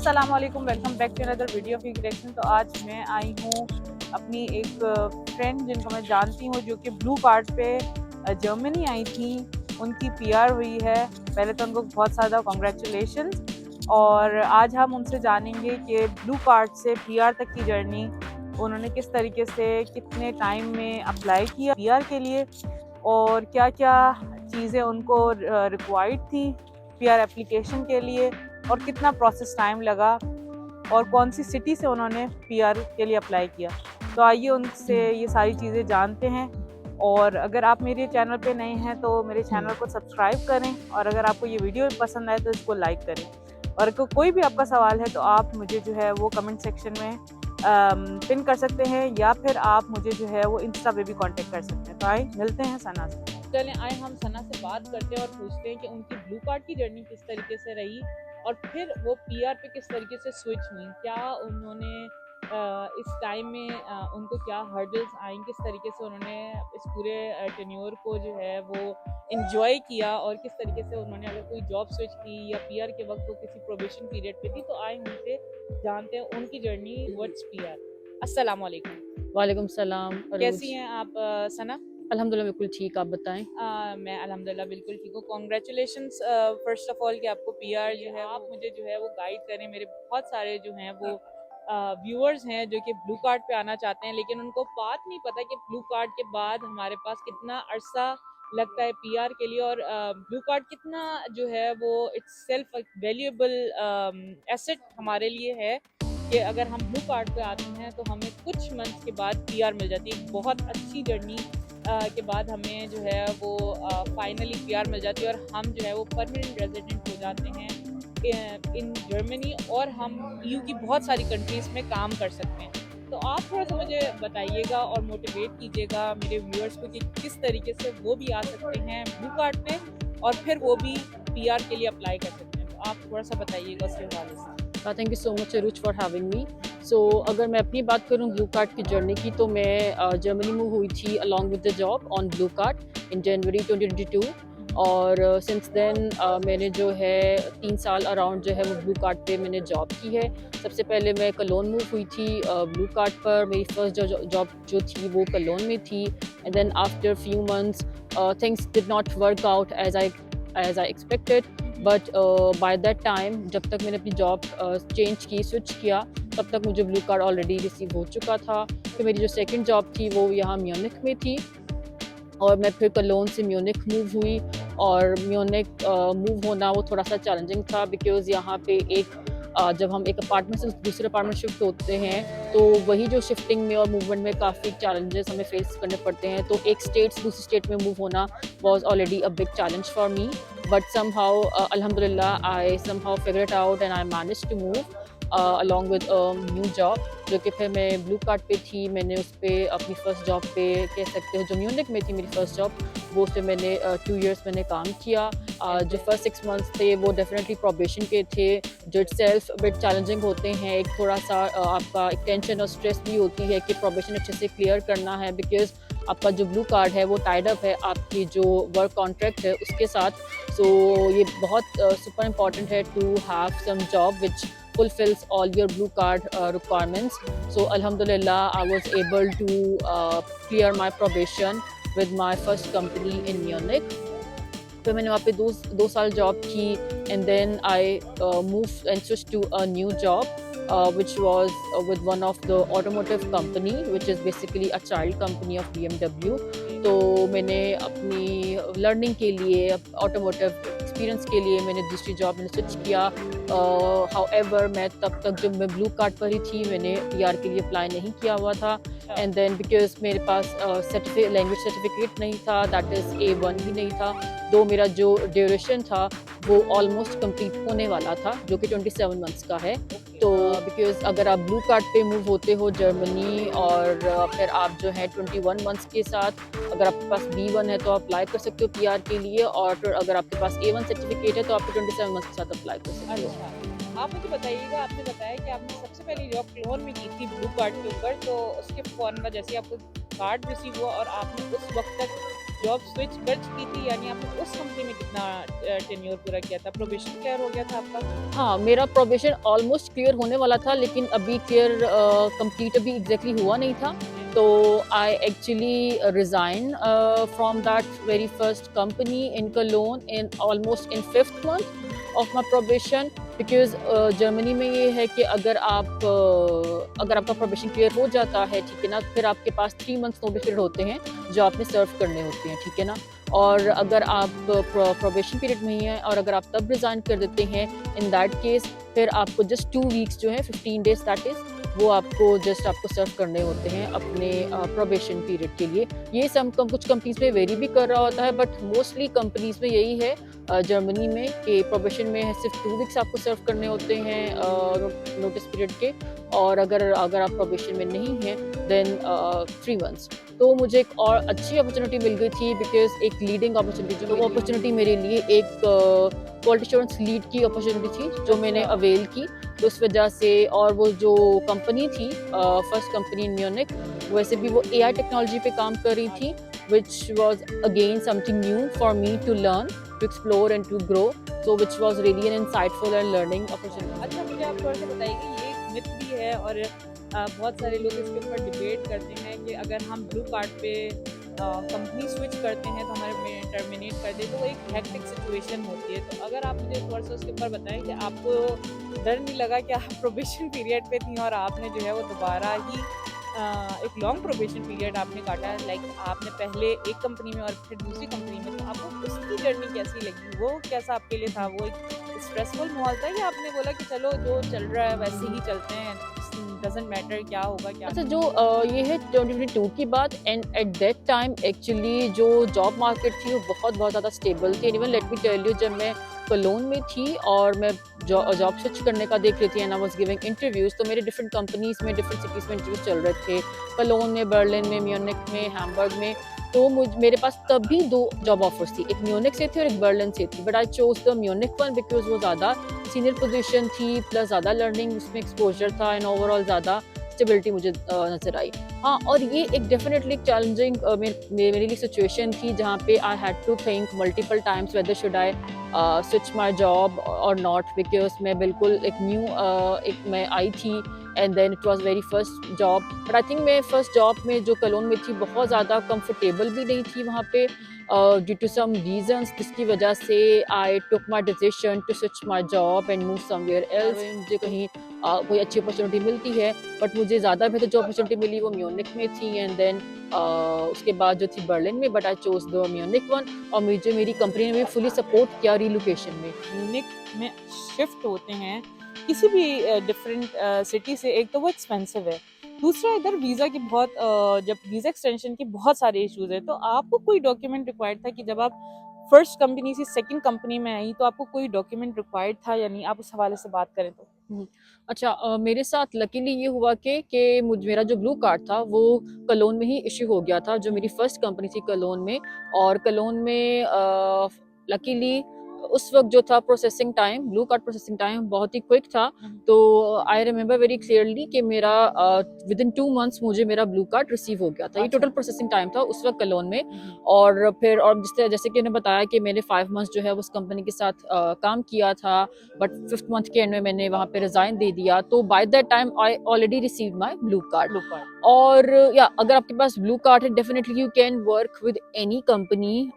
अस्सलामुअलैकुम, welcome back to another video of collection. तो आज मैं आई हूँ अपनी एक फ्रेंड जिनको मैं जानती हूँ, जो कि ब्लू कार्ड पे जर्मनी आई थी। उनकी पीआर हुई है। पहले तो उनको बहुत ज़्यादा कॉन्ग्रेचुलेशंस। और आज हम उनसे जानेंगे कि ब्लू कार्ड से पीआर तक की जर्नी उन्होंने किस तरीके से, कितने टाइम में अप्लाई किया पीआर के लिए, और क्या क्या चीज़ें उनको रिक्वायर्ड थी पीआर एप्लीकेशन के लिए, और कितना प्रोसेस टाइम लगा, और कौन सी सिटी से उन्होंने पीआर के लिए अप्लाई किया। तो आइए उनसे ये सारी चीज़ें जानते हैं। और अगर आप मेरे चैनल पे नए हैं तो मेरे चैनल को सब्सक्राइब करें, और अगर आपको ये वीडियो पसंद आए तो इसको लाइक करें। और अगर कोई भी आपका सवाल है तो आप मुझे जो है वो कमेंट सेक्शन में पिन कर सकते हैं, या फिर आप मुझे जो है वो इंस्टा पे भी कांटेक्ट कर सकते हैं। तो आए मिलते हैं सना से। चलें आए हम सना से बात करते हैं और पूछते हैं कि उनकी ब्लू कार्ड की जर्नी किस तरीके से रही, और फिर वो पीआर पे किस तरीके से स्विच हुई। क्या उन्होंने इस टाइम में उनको क्या हर्डल्स आई, किस तरीके से उन्होंने इस पूरे टेन्योर को जो है वो एंजॉय किया, और किस तरीके से उन्होंने अगर कोई जॉब स्विच की या पीआर के वक्त वो किसी प्रोबेशन पीरियड पे थी। तो आए उनसे जानते हैं उनकी जर्नी टुवर्ड्स पीआर। अस्सलाम वालेकुम। वालेकुम सलाम। कैसी हैं आप सना? अल्हम्दुलिल्लाह बिल्कुल ठीक, आप बताएं। मैं अल्हम्दुलिल्लाह बिल्कुल ठीक हूँ। कॉन्ग्रेचुलेशंस फर्स्ट ऑफ ऑल कि आपको पीआर जो है आप मुझे जो है वो गाइड करें। मेरे बहुत सारे जो हैं वो व्यूअर्स हैं जो कि ब्लू कार्ड पे आना चाहते हैं, लेकिन उनको बात नहीं पता कि ब्लू कार्ड के बाद हमारे पास कितना अरसा लगता है पीआर के लिए, और ब्लू कार्ड कितना जो है वो इट्स सेल्फ वैल्यूएबल एसेट हमारे लिए है, कि अगर हम ब्लू कार्ड पे आते हैं तो हमें कुछ मंथ्स के बाद पीआर मिल जाती है। बहुत अच्छी जर्नी के बाद हमें जो है वो फाइनली पीआर मिल जाती है, और हम जो है वो परमानेंट रेजिडेंट हो जाते हैं इन जर्मनी, और हम ईयू की बहुत सारी कंट्रीज़ में काम कर सकते हैं। तो आप थोड़ा सा मुझे बताइएगा और मोटिवेट कीजिएगा मेरे व्यूअर्स को कि किस तरीके से वो भी आ सकते हैं ब्लू कार्ड पे, और फिर वो भी पीआर के लिए अप्लाई कर सकते हैं। तो आप थोड़ा सा बताइएगा उसके हवाले से। Thank you so much Arooj for having me. So अगर मैं अपनी बात करूं ब्लू कार्ड की जर्नी की, तो मैं जर्मनी मूव हुई थी along with the job on blue card in January 2022। और सिंस देन मैंने जो है 3 साल अराउंड जो है वो ब्लू कार्ड पे मैंने जॉब की है। सबसे पहले मैं कलोन मूव हुई थी ब्लू कार्ड पर। मेरी फर्स्ट जॉब जो थी वो कलोन में थी। And then after few months things did not work out as I expected. But by that time, जब तक मैंने अपनी जॉब चेंज की, स्विच किया, तब तक मुझे ब्लू कार्ड ऑलरेडी रिसीव हो चुका था। तो मेरी जो सेकंड जॉब थी वो यहाँ म्यूनिख में थी, और मैं फिर कलोन से म्यूनिख मूव हुई। और म्यूनिख मूव होना वो थोड़ा सा चैलेंजिंग था, बिकॉज़ यहाँ पे जब हम एक अपार्टमेंट से दूसरे अपार्टमेंट शिफ्ट होते हैं, तो वही जो शिफ्टिंग में और मूवमेंट में काफ़ी चैलेंजेस हमें फेस करने पड़ते हैं। तो एक स्टेट से दूसरी स्टेट में मूव होना was already a big challenge for me, but somehow अल्हम्दुलिल्लाह I somehow figure it out and I manage to move along with new job, जो कि फिर मैं ब्लू कार्ड पे थी। मैंने उस पर अपनी फ़र्स्ट जॉब पे, कह सकते हो जो म्यूनिख में थी मेरी फ़र्स्ट जॉब, वो उस पर मैंने 2 इयर्स मैंने काम किया। जो फर्स्ट 6 मंथ्स थे वो डेफिनेटली प्रोबेशन के थे, जो इटसेल्फ बिट चैलेंजिंग होते हैं। एक थोड़ा सा आपका एक टेंशन और स्ट्रेस भी होती है कि प्रोबेशन अच्छे से क्लियर करना है, बिकॉज़ आपका जो ब्लू कार्ड है वो टाइड अप है आपकी जो वर्क कॉन्ट्रैक्ट है उसके साथ। सो ये बहुत सुपर इम्पॉर्टेंट है to have some job which fulfills all your blue card requirements. So alhamdulillah I was able to clear my probation with my first company in Munich. फिर मैंने वहाँ पे दो साल जॉब की, and then I move and switch to a new job which was with one of the automotive company which is basically a child company of BMW. तो मैंने अपनी लर्निंग के लिए, ऑटोमोटिव एक्सपीरियंस के लिए मैंने दूसरी जॉब मैंने स्विच किया। हाउएवर मैं तब तक जब मैं ब्लू कार्ड पर ही थी, मैंने पीआर के लिए अप्लाई नहीं किया हुआ था। एंड देन बिकॉज मेरे पास लैंग्वेज सर्टिफिकेट नहीं था, दैट इज़ A1 भी नहीं था, तो मेरा जो ड्यूरेशन था वो ऑलमोस्ट कंप्लीट होने वाला था, जो कि 27 मंथ्स का है। तो बिकॉज अगर आप ब्लू कार्ड पे मूव होते हो जर्मनी, और फिर आप जो है 21 मंथ्स के साथ, अगर आपके पास B1 है तो आप अप्लाई कर सकते हो पीआर के लिए, और फिर अगर आपके पास A1 सर्टिफिकेट है तो आप 27 मंथ्स के साथ अप्लाई कर सकते हो। अच्छा, आप मुझे बताइएगा, आपने बताया कि आपने सबसे पहली जॉब क्लोन में की थी ब्लू कार्ड के ऊपर, तो उसके फ़ौरन बाद जैसे ही आपको कार्ड रिसीव हुआ और आपने उस वक्त तक जॉब स्विच कर चुकी थी, यानी आपने उस कंपनी में कितना टेन्योर पूरा किया था? प्रोबेशन क्लियर हो गया था आपका? हाँ, मेरा प्रोबेशन ऑलमोस्ट क्लियर होने वाला था, लेकिन अभी क्लियर कंप्लीट अभी एग्जैक्टली हुआ नहीं था। तो I actually resign from that very first company in clone in almost in 5th month of my probation, because Germany में ये है कि अगर आपका प्रोबेशन क्लियर हो जाता है, ठीक है ना, फिर आपके पास 3 मंथ्स नोटिस पीरियड होते हैं जो आपने सर्व करने होते हैं, ठीक है ना। और अगर आप प्रोबेशन पीरियड में ही हैं और अगर आप तब रिज़ाइन कर देते हैं, इन दैट केस फिर आपको जस्ट 2 वीक्स जो है 15 डेज दैट इज़ वो आपको सर्व करने होते हैं अपने प्रोबेशन पीरियड के लिए। ये कुछ कंपनीज में वेरी भी कर रहा होता है, बट मोस्टली कंपनीज में यही है जर्मनी में कि प्रोबेशन में सिर्फ 2 वीक्स आपको सर्व करने होते हैं नोटिस पीरियड के, और अगर आप प्रोबेशन में नहीं हैं देन 3 मंथ्स। तो मुझे एक और अच्छी अपॉर्चुनिटी मिल गई थी, बिकॉज एक लीडिंग अपॉर्चुनिटी, जो अपॉर्चुनिटी मेरे लिए एक क्वालिटी एश्योरेंस लीड की अपॉर्चुनिटी थी जो मैंने अवेल की। तो उस वजह से, और वो जो कंपनी थी फर्स्ट कंपनी इन म्यूनिक, वैसे भी वो AI टेक्नोलॉजी पे काम कर रही थी, which was again something new for me to learn, to explore and to grow, so which was really an insightful and learning opportunity. अच्छा, मुझे आप थोड़ा सा बताइए कि ये एक मिथ भी है और बहुत सारे लोग इसके ऊपर डिबेट करते हैं कि अगर हम ब्लू कार्ड पे कंपनी स्विच करते हैं तो हमारे टर्मिनेट कर दे, तो वो एक हेक्टिक सिचुएशन होती है। तो अगर आप मुझे थोड़ा सा उसके ऊपर बताएं कि आपको डर नहीं लगा कि आप प्रोबेशन पीरियड पे थी और आपने जो है वो दोबारा ही एक लॉन्ग प्रोबेशन पीरियड आपने काटा है, लाइक आपने पहले एक कंपनी में और फिर दूसरी कंपनी में, तो आपको उसकी जर्नी कैसी लगी? वो कैसा आपके लिए था? वो एक स्ट्रेसफुल माहौल था या आपने बोला कि चलो जो चल रहा है वैसे ही चलते हैं, डजंट मैटर क्या होगा क्या? अच्छा, जो ये है 2022 की बात, and at that time actually जो जॉब मार्केट थी वो बहुत ज़्यादा स्टेबल थी। Even let me tell you, जब मैं कलोन में थी और मैं जॉब स्विच करने का देख रही थी and I was giving interviews, तो मेरे डिफरेंट कंपनीज़ में डिफरेंट सिटीज़ में इंटरव्यूज़ चल रहे थे, कलोन में, बर्लिन में, म्यूनिक में, हैम्बर्ग में। तो मेरे पास तब भी 2 जॉब ऑफर्स थी, एक म्यूनिक से थी और एक बर्लिन से थी, but I chose the Munich one because वो ज़्यादा सीनियर पोजीशन थी, प्लस ज़्यादा लर्निंग उसमें एक्सपोजर था, एंड ओवरऑल ज़्यादा स्टेबिलिटी मुझे नज़र आई। हाँ, और ये एक डेफिनेटली चैलेंजिंग मेरे लिए सिचुएशन थी, जहाँ पे I had to think multiple times whether should I switch my job और नॉट, बिकॉज मैं बिल्कुल एक मैं आई थी and then it was very first job. But I think मैं फर्स्ट जॉब में जो कलोन में थी बहुत ज़्यादा कंफर्टेबल भी नहीं थी वहाँ पे, ड्यू टू सम रीजंस, जिसकी वजह से I took my decision to switch my job and move somewhere else. मुझे कहीं कोई अच्छी अपॉर्चुनिटी मिलती है, बट मुझे ज़्यादा बेहतर जो अपॉर्चुनिटी मिली वो म्यूनिक में थी, एंड देन उसके बाद जो थी बर्लिन में, but I chose the Munich one, और मुझे मेरी कंपनी ने भी फुली सपोर्ट किया रिलोकेशन में। म्यूनिक में शिफ्ट होते हैं किसी भी डिफरेंट सिटी से, एक तो वो एक्सपेंसिव है, दूसरा इधर वीज़ा की बहुत जब वीज़ा एक्सटेंशन की बहुत सारे इश्यूज है। तो आपको कोई डॉक्यूमेंट रिक्वायर्ड था कि जब आप फर्स्ट कंपनी से सेकंड कंपनी में आई तो आपको कोई डॉक्यूमेंट रिक्वायर्ड था या नहीं? आप उस हवाले से बात करें तो। अच्छा, मेरे साथ लकीली ये हुआ कि मेरा जो ब्लू कार्ड था वो कलोन में ही इश्यू हो गया था, जो मेरी फर्स्ट कंपनी थी कलोन में। और कलोन में लकीली उस वक्त जो था processing time, blue card processing time बहुत ही क्विक था। तो आई रिमेम्बर वेरी क्लियरली कि मेरा विद इन 2 मंथ्स मुझे मेरा ब्लू कार्ड रिसीव हो गया था। ये टोटल प्रोसेसिंग टाइम था उस वक्त कलोन में। और फिर और जैसे कि उन्होंने बताया कि मैंने 5 मंथ्स जो है उस कंपनी के साथ काम किया था, बट 5th मंथ के एंड में मैंने वहाँ पे रिजाइन दे दिया। तो by that time I already receive my blue card. और या अगर आपके पास ब्लू कार्ड है, definitely you can work with any company,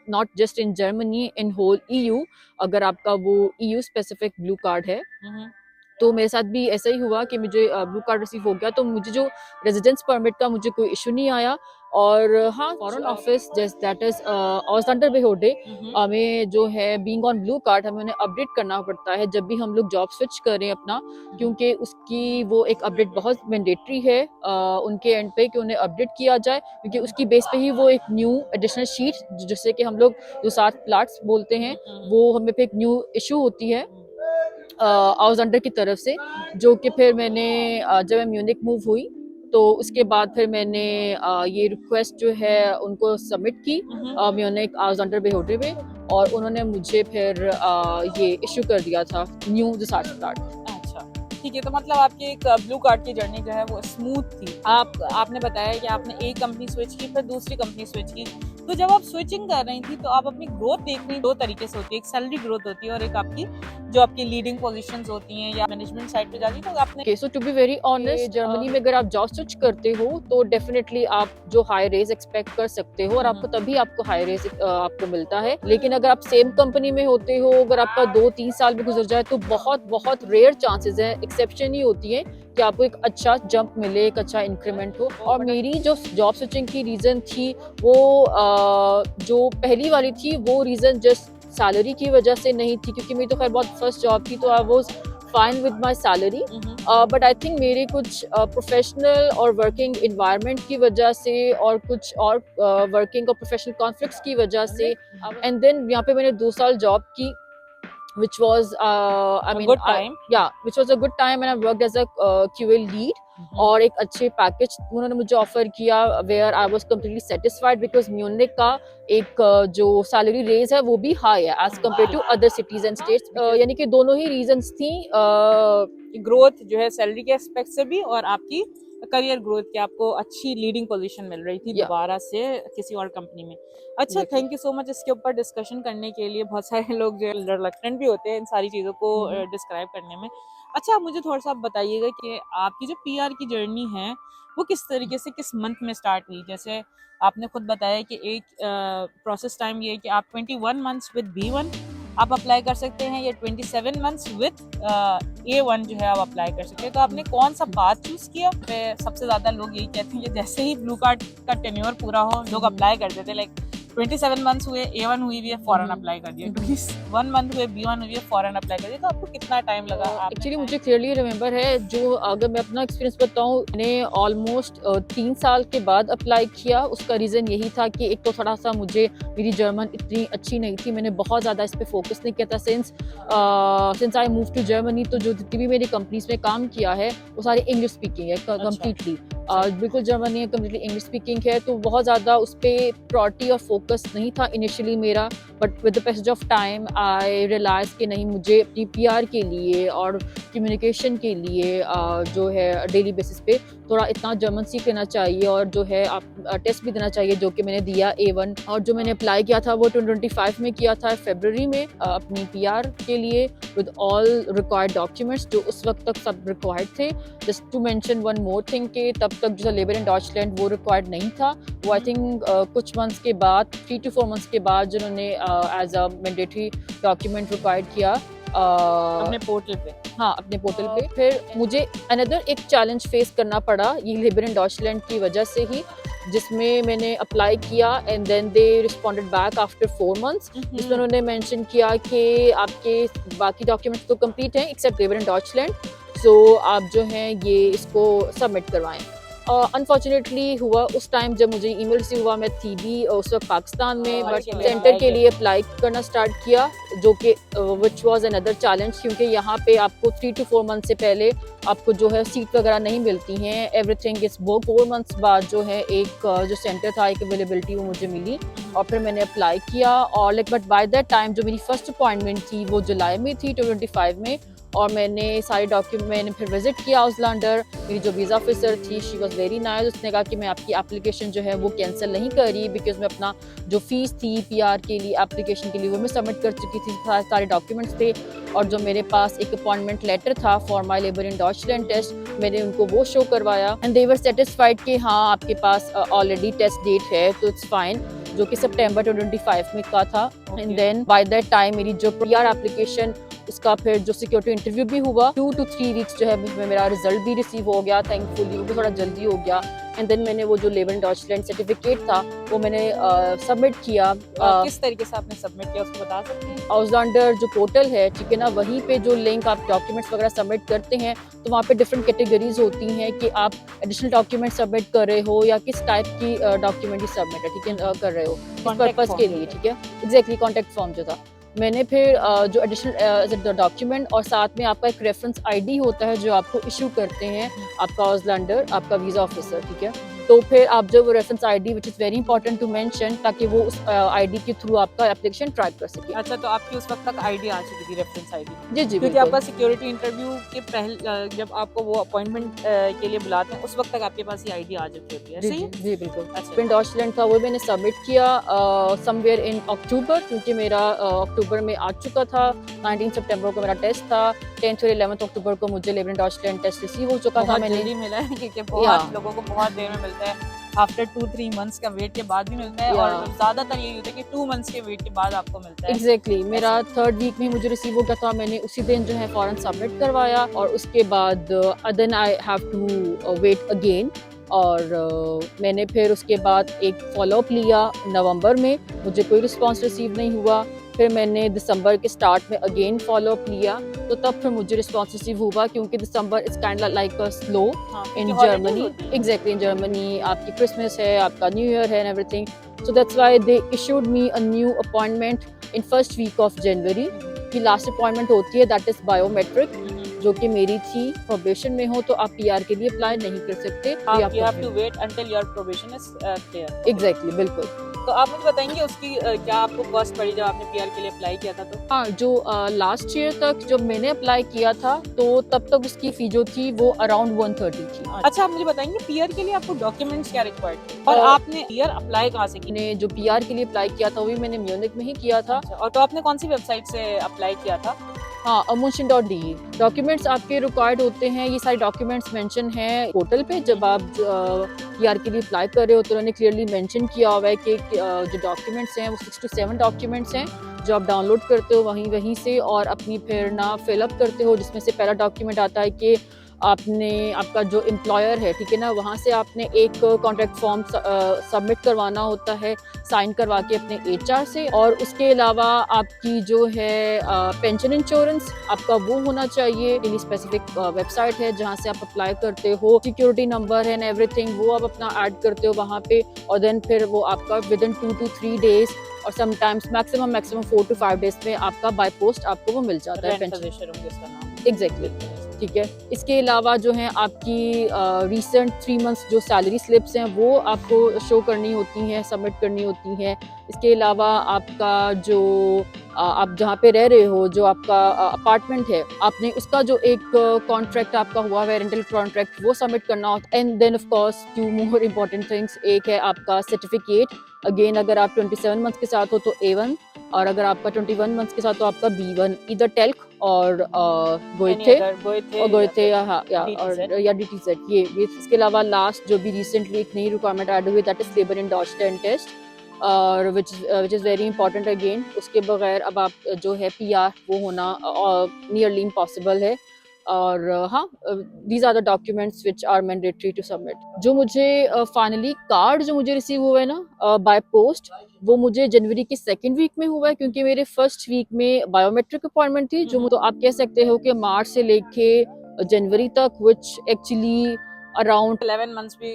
not just in Germany, in whole EU, अगर आपका वो EU स्पेसिफिक ब्लू कार्ड है। तो मेरे साथ भी ऐसा ही हुआ कि मुझे ब्लू कार्ड रिसीव हो गया, तो मुझे जो रेजिडेंस परमिट का मुझे कोई इशू नहीं आया। और हाँ, फॉरेन ऑफिस दैट इज ऑसलैंडर बेहोडे, हमें जो है बीइंग ऑन ब्लू कार्ड हमें उन्हें अपडेट करना पड़ता है जब भी हम लोग जॉब स्विच करें अपना, क्योंकि उसकी वो एक अपडेट बहुत मैंडेटरी है उनके एंड पे कि उन्हें अपडेट किया जाए, क्योंकि उसकी बेस पे ही वो एक न्यू एडिशनल शीट, जिससे कि हम लोग जो 7 प्लाट्स बोलते हैं, वो हमें पे एक न्यू इशू होती है ऑसलैंडर की तरफ से, जो कि फिर मैंने जब मैं म्यूनिक मूव हुई तो उसके बाद फिर मैंने ये रिक्वेस्ट जो है उनको सबमिट की म्यूनिक ऑसलैंडर बेहोडे में, और उन्होंने मुझे फिर ये इशू कर दिया था न्यू जो 7 प्लाट। ठीक है, तो मतलब आपकी एक ब्लू कार्ड की जर्नी जो है वो स्मूथ थी। आपने बताया कि आपने एक कंपनी स्विच की, फिर दूसरी कंपनी स्विच की, तो जब आप स्विचिंग कर रही थी तो आप अपनी ग्रोथ देख रही, दो तरीके से होती है, एक सैलरी ग्रोथ होती है और एक आपकी जो आपकी लीडिंग पोजीशंस होती हैं या मैनेजमेंट साइड पे जाती है। तो आपने Okay, so to be very honest, Germany में अगर आप जॉब स्विच करते हो तो डेफिनेटली आप जो हाई रेज एक्सपेक्ट कर सकते हो और आपको तभी आपको हाई रेज आपको मिलता है। लेकिन अगर आप सेम कंपनी में होते हो, अगर आपका 2-3 साल भी गुजर जाए तो बहुत बहुत रेयर चांसेस है, एक्सेप्शन ही होती है कि आपको एक अच्छा जंप मिले, एक अच्छा इंक्रीमेंट हो। और मेरी जो जॉब स्विचिंग की रीजन थी वो जो पहली वाली थी वो रीजन जस्ट सैलरी की वजह से नहीं थी, क्योंकि मेरी तो खैर बहुत फर्स्ट जॉब थी तो I was fine with my salary. But I think मेरे कुछ प्रोफेशनल और वर्किंग इन्वायरमेंट की वजह से और कुछ और वर्किंग और प्रोफेशनल कॉन्फ्लिक्ट्स की वजह से एंड देन यहाँ पे मैंने 2 साल जॉब की which was good time. which was a good time and I worked as a QA lead और एक अच्छे पैकेज उन्होंने मुझे ऑफर किया where I was completely satisfied because Munich का एक जो सैलरी रेज है वो भी हाई है as compare to other cities and states. यानी कि दोनों ही रीजंस थी, ग्रोथ जो है सैलरी के एस्पेक्ट से भी और आपकी करियर ग्रोथ की, आपको अच्छी लीडिंग पोजीशन मिल रही थी दोबारा से किसी और कंपनी में। अच्छा, थैंक यू सो मच इसके ऊपर डिस्कशन करने के लिए। बहुत सारे लोग जो है रिलक्टेंट भी होते हैं इन सारी चीज़ों को डिस्क्राइब करने में। अच्छा, मुझे थोड़ा सा आप बताइएगा कि आपकी जो पीआर की जर्नी है वो किस तरीके से, किस मंथ में स्टार्ट हुई? जैसे आपने खुद बताया कि एक प्रोसेस टाइम ये है कि आप 21 मंथ्स विद B1 आप अप्लाई कर सकते हैं या 27 मंथ्स विद A1 जो है आप अप्लाई कर सकते हैं। तो आपने कौन सा पाथ चूज किया? सबसे ज्यादा लोग यही कहते हैं कि जैसे ही ब्लू कार्ड का टेन्योर पूरा हो लोग अप्लाई कर देते, लाइक 27 मंथ्स हुए A1 हुई भी है फॉरन अप्लाई कर दिया, 21 मंथ हुए B1 हुई है फॉरन अप्लाई कर दिया। तो आपको कितना टाइम लगा? एक्चुअली मुझे क्लियरली रिमेम्बर है, जो अगर मैं अपना एक्सपीरियंस बताऊं, मैंने ऑलमोस्ट 3 साल के बाद अप्लाई किया। उसका रीज़न यही था कि एक तो थोड़ा सा मुझे मेरी जर्मन इतनी अच्छी नहीं थी, मैंने बहुत ज़्यादा इस पर फोकस नहीं किया था since I move to Germany. तो जो जितनी भी मेरी कंपनीज में काम किया है वो सारी इंग्लिश स्पीकिंग है कम्प्लीटली, बिल्कुल जर्मन नहीं है, कम्प्लीटली इंग्लिश स्पीकिंग है। तो बहुत ज़्यादा उस पर प्रायोरिटी और फोकस नहीं था इनिशियली मेरा, but with the passage of time I realise कि नहीं, मुझे अपनी पीआर के लिए और कम्युनिकेशन के लिए जो है डेली बेसिस पे थोड़ा इतना जर्मन सीख लेना चाहिए और जो है आप टेस्ट भी देना चाहिए, जो कि मैंने दिया A1। और जो मैंने अप्लाई किया था वो 2025 में किया था फरवरी में अपनी पीआर के लिए विद ऑल रिक्वायर्ड डॉक्यूमेंट्स जो उस वक्त तक सब रिक्वायर्ड थे। Just to mention one more thing के तब तक जो लेबर इन डॉचलैंड वो रिक्वायर्ड नहीं था, वो आई थिंक कुछ मंथ्स के बाद 3 to 4 मंथ्स के बाद जिन्होंने as a mandatory document required किया अपने पोर्टल पे। हाँ, अपने पोर्टल पे। फिर मुझे अनदर एक चैलेंज फेस करना पड़ा ये लेबर इन डॉचलैंड की वजह से ही, जिसमें मैंने अप्लाई किया and then they responded back after 4 months. जिसमें उन्होंने मेंशन किया कि आपके बाकी डॉक्यूमेंट्स तो कंप्लीट हैं एक्सेप्ट लेबर इन डॉचलैंड, सो आप जो हैं ये इसको सबमिट करवाएं। अनफॉर्चुनेटली हुआ उस टाइम जब मुझे ईमेल से हुआ, मैं थी भी उस वक्त पाकिस्तान में, बट सेंटर के लिए अप्लाई करना स्टार्ट किया, जो कि विच वाज अनदर चैलेंज, क्योंकि यहाँ पे आपको 3 to 4 मंथ से पहले आपको जो है सीट वगैरह नहीं मिलती हैं, एवरीथिंग इज वो 4 मंथ्स बाद जो है एक जो सेंटर था, एक अवेलेबिलिटी वो मुझे मिली और फिर मैंने अप्लाई किया। और like but by that time जो मेरी फर्स्ट अपॉइंटमेंट थी वो जुलाई में थी 2025 में, और मैंने सारे डॉक्यूमेंट मैंने फिर विजिट किया आउसलैंडर। मेरी जो वीज़ा ऑफिसर थी शी वाज वेरी नाइस, उसने कहा कि मैं आपकी एप्लीकेशन जो है वो कैंसिल नहीं कर रही, बिकॉज मैं अपना जो फीस थी पीआर के लिए एप्लीकेशन के लिए वो मैं सबमिट कर चुकी थी, सारे डॉक्यूमेंट्स थे, और जो मेरे पास एक अपॉइंटमेंट लेटर था for my Leben in Deutschland test मैंने उनको वो शो करवाया एंड दे वर सेटिस्फाइड कि हाँ आपके पास ऑलरेडी टेस्ट डेट है तो इट्स फाइन, जो कि सितंबर 2025 में का था। And then by that time मेरी जो पीआर एप्लीकेशन उसका फिर जो सिक्योरिटी इंटरव्यू भी हुआ 2 to 3 वीक्स जो है मेरा रिजल्ट भी रिसीव हो गया, थैंकफुली वो भी थोड़ा जल्दी हो गया। एंड देन मैंने वो जो लेबर इन डॉचलैंड सर्टिफिकेट था वो मैंने सबमिट किया। किस तरीके से आपने सबमिट किया उसको बता सकते हैं? आउसलैंडर जो पोर्टल है, ठीक है ना, वहीं पे जो लिंक आप डॉक्यूमेंट्स वगैरह सबमिट करते हैं तो वहाँ पे डिफरेंट कैटेगरीज होती हैं कि आप एडिशनल डॉक्यूमेंट सबमिट कर रहे हो या किस टाइप की डॉक्यूमेंट ही सबमिट है, ठीक है, कर रहे हो इस पर्पज़ के लिए, ठीक है, एग्जैक्टली कॉन्टैक्ट फॉर्म जो था। मैंने फिर जो एडिशनल डॉक्यूमेंट और साथ में आपका एक रेफरेंस आईडी होता है जो आपको इशू करते हैं आपका आउसलैंडर, आपका वीज़ा ऑफिसर, ठीक है। तो फिर आप जो वो reference ID which is very important to mention, ताकि वो उस आईडी के थ्रू आपका एप्लीकेशन ट्रैक कर सके। अच्छा, तो आपकी उस वक्त तक आईडी आ चुकी थी, रेफरेंस आईडी? जी जी क्योंकि आपका बिल्कुल। सिक्योरिटी इंटरव्यू के पहले जब आपको वो अपॉइंटमेंट के लिए बुलाते हैं उस वक्त तक आपके पास ये आईडी आ चुकी होती है, जी सही जी है? जी बिल्कुल। अच्छा। लेबन डॉचलैंड था वो मैंने सबमिट किया समवेयर इन अक्टूबर, क्योंकि मेरा अक्टूबर में आ चुका था। 19 सितंबर को मेरा टेस्ट था। 10th और 11th अक्टूबर को मुझे लेबन डॉचलैंड टेस्ट रिसीव हो चुका था। बहुत मैंने जल्दी मिला है क्योंकि या बहुत लोगों को बहुत देर में मिलता है। आफ्टर 2-3 मंथ्स का वेट के बाद भी मिलता है, या और ज़्यादातर यही होता है कि 2 मंथ्स के वेट के बाद आपको मिलता है। एग्जैक्टली मेरा ऐसे। 3rd वीक में मुझे रिसीव हो गया था। मैंने उसी दिन जो है फ़ौरन सबमिट करवाया, और उसके बाद then I have to wait again. और मैंने फिर उसके बाद एक फॉलोअप लिया नवंबर में, मुझे कोई रिस्पांस रिसीव नहीं हुआ। फिर मैंने दिसंबर के स्टार्ट में अगेन फॉलोअप लिया, तो तब फिर मुझे रिस्पांस रिसीव हुआ, क्योंकि December is kind like a slow हाँ, इन क्योंकि हॉलिडेज जर्मनी। होती है। एग्जैक्टली इन जर्मनी आपकी क्रिसमस है, आपका न्यू ईयर है and everything. So that's why they issued me a new appointment in first week of January. की last appointment होती है दैट इज बायोमेट्रिक, जो कि मेरी थी। प्रोबेशन में हो तो आप पीआर के लिए अप्लाई नहीं कर सकते। आप you have to wait until your probation is clear. Exactly बिल्कुल। तो आप मुझे बताएंगे उसकी क्या आपको कॉस्ट पड़ी जब आपने पीआर के लिए अप्लाई किया था तो? हाँ, जो लास्ट ईयर तक जब मैंने अप्लाई किया था, तो तब तक उसकी फी जो थी वो अराउंड 130 थी। अच्छा, आप मुझे बताएंगे पीआर के लिए आपको डॉक्यूमेंट्स क्या रिक्वायर्ड थे, और अ, आपने पीआर अप्लाई कहाँ से किया? मैंने जो पीआर के लिए अप्लाई किया था वो भी मैंने म्यूनिक में ही किया था। अच्छा, और तो आपने कौन सी वेबसाइट से अप्लाई किया था? हाँ, amunchen.de। डॉक्यूमेंट्स आपके रिक्वायर्ड होते हैं, ये सारे डॉक्यूमेंट्स मेंशन हैं पोर्टल पे। जब आप पीआर के लिए अप्लाई कर रहे हो तो उन्होंने क्लियरली मेंशन किया हुआ है कि जो डॉक्यूमेंट्स हैं वो 6 to 7 डॉक्यूमेंट्स हैं, जो आप डाउनलोड करते हो वहीं से, और अपनी फिर ना फिलअप करते हो, जिसमें से पहला डॉक्यूमेंट आता है कि आपने आपका जो एम्प्लॉयर है, ठीक है ना, वहाँ से आपने एक कॉन्ट्रैक्ट फॉर्म सबमिट करवाना होता है, साइन करवा के अपने एचआर से। और उसके अलावा आपकी जो है पेंशन इंश्योरेंस आपका वो होना चाहिए। really स्पेसिफिक वेबसाइट है जहाँ से आप अप्लाई करते हो, सिक्योरिटी नंबर एंड एवरीथिंग वो आप अपना ऐड करते हो वहाँ पे, और देन फिर वो आपका विद इन 2 to 3 डेज और समटाइम्स मैक्सिमम 4 to 5 डेज में आपका बाय पोस्ट आपको वो मिल जाता है पेंशन। इसका नाम। एग्जैक्टली, ठीक है। इसके अलावा जो है आपकी रिसेंट 3 मंथ्स जो सैलरी स्लिप्स हैं वो आपको शो करनी होती हैं, सबमिट करनी होती हैं। इसके अलावा आपका जो आप जहाँ पे रह रहे हो, जो आपका अपार्टमेंट है, आपने उसका जो एक कॉन्ट्रैक्ट आपका हुआ है, रेंटल कॉन्ट्रैक्ट, वो सबमिट करना होता है। And then of course 2 more important things, एक है आपका सर्टिफिकेट। अगेन अगर आप 27 मंथ्स के साथ हो तो A1, और अगर आपका 21 मंथ्स के साथ तो आपका B1, इधर टेल्क और गोइथे गोइथे या DTZ। ये इसके अलावा लास्ट जो भी रिसेंटली एक नई रिक्वायरमेंट ऐड हुई that is Leben in Deutschland test, और which is very important again. उसके बगैर अब आप जो है पीआर वो होना नियरली इम्पॉसिबल है। और हाँ, these are the documents which are mandatory to submit. जो मुझे फाइनली कार्ड जो मुझे रिसीव हुआ है ना बाय पोस्ट, वो मुझे जनवरी के 2nd वीक में हुआ है, क्योंकि मेरे 1st वीक में बायोमेट्रिक अपॉइंटमेंट थी, जो तो आप कह सकते हो कि मार्च से लेके जनवरी तक, विच एक्चुअली अराउंड 11 मंथ्स भी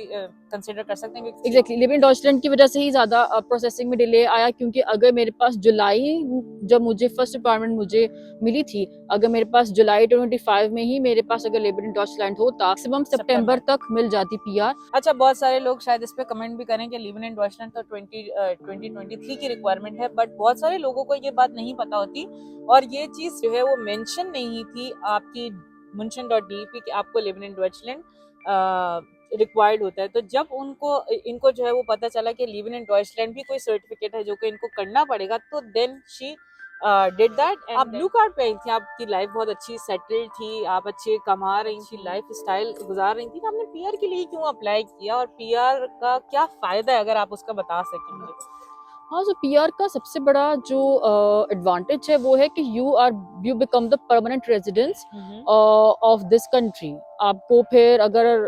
कंसीडर कर सकते हैं। एग्जैक्टली लिव इन डॉचलैंड की वजह से ही ज़्यादा प्रोसेसिंग में डिले आया, क्योंकि अगर मेरे पास जुलाई, जब मुझे फर्स्ट अपॉइंटमेंट मुझे मिली थी, अगर मेरे पास जुलाई 25 में ही मेरे पास अगर लिव इन डॉचलैंड होता, मैक्सिमम सितंबर तक मिल जाती पीआर। अच्छा, बहुत सारे लोग शायद इस पे कमेंट भी करें कि लिव इन डॉचलैंड तो 2023 की रिक्वायरमेंट है, बट बहुत सारे लोगों को ये बात नहीं पता होती, और ये चीज़ जो है वो मेंशन नहीं थी आपकी munchen.de पे कि आपको लिव इन डॉचलैंड रिक्वायर्ड होता है। तो जब इनको जो है वो पता चला कि लिव इन डॉचलैंड भी कोई सर्टिफिकेट है जो कि इनको करना पड़ेगा, तो देन शी डिड दैट। आप ब्लू कार्ड पे आई थी, आपकी लाइफ बहुत अच्छी सेटल्ड थी, आप अच्छे कमा रही थी, लाइफ स्टाइल गुजार रही थी, तो आपने पीआर के लिए क्यों अप्लाई किया, और पीआर का क्या फायदा है, अगर आप उसका बता सकें मुझे? हाँ, तो पीआर का सबसे बड़ा जो एडवांटेज है वो है कि you become the permanent residence of this country. आपको फिर अगर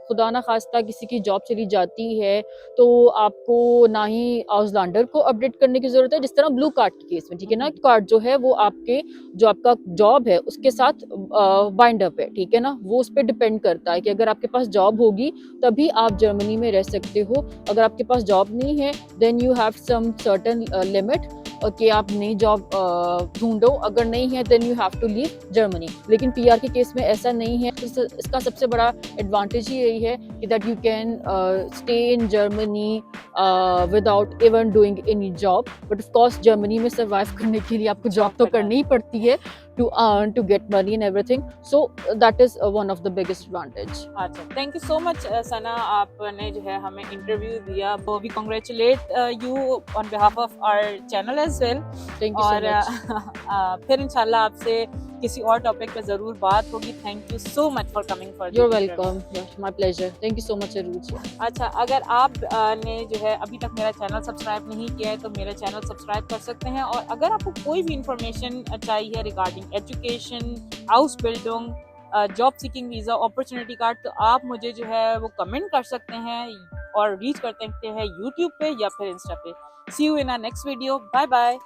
खुदा ना खास्ता किसी की जॉब चली जाती है, तो आपको ना ही आउसलैंडर को अपडेट करने की जरूरत है, जिस तरह ब्लू कार्ड के केस में, ठीक है ना। कार्ड जो है वो आपके जो आपका जॉब है उसके साथ बाइंड अप है, ठीक है ना, वो उस पर डिपेंड करता है कि अगर आपके पास जॉब होगी तभी आप जर्मनी में रह सकते हो। अगर आपके पास जॉब नहीं है, then you have some certain limit कि आप नई जॉब ढूंढो, अगर नहीं है then you have to leave Germany. लेकिन पीआर के केस में ऐसा नहीं है। इसका सबसे बड़ा एडवांटेज ही यही है कि that you can stay in Germany without even doing any job. But of course Germany में सर्वाइव करने के लिए आपको जॉब तो करनी ही पड़ती है to earn, to get money and everything. So that is one of the biggest advantage. अच्छा, thank you so much Sana, आपने जो है हमें इंटरव्यू दिया। We congratulate you on behalf of our channel as well. Thank you so और much. फिर इंशाल्लाह आपसे किसी और टॉपिक पे ज़रूर बात होगी। Thank you so much for coming for You're welcome. Yeah, my pleasure. Thank you so much, Aruj. अच्छा, अगर आप ने जो है अभी तक मेरा चैनल सब्सक्राइब नहीं किया है तो मेरा चैनल सब्सक्राइब कर सकते हैं। और अगर आपको कोई भी इंफॉर्मेशन चाहिए regarding education, house building, job seeking visa, opportunity card, तो आप मुझे जो है वो कमेंट कर सकते हैं और रीच कर सकते हैं यूट्यूब पे या फिर इंस्टा पे। See you in our next video. Bye bye.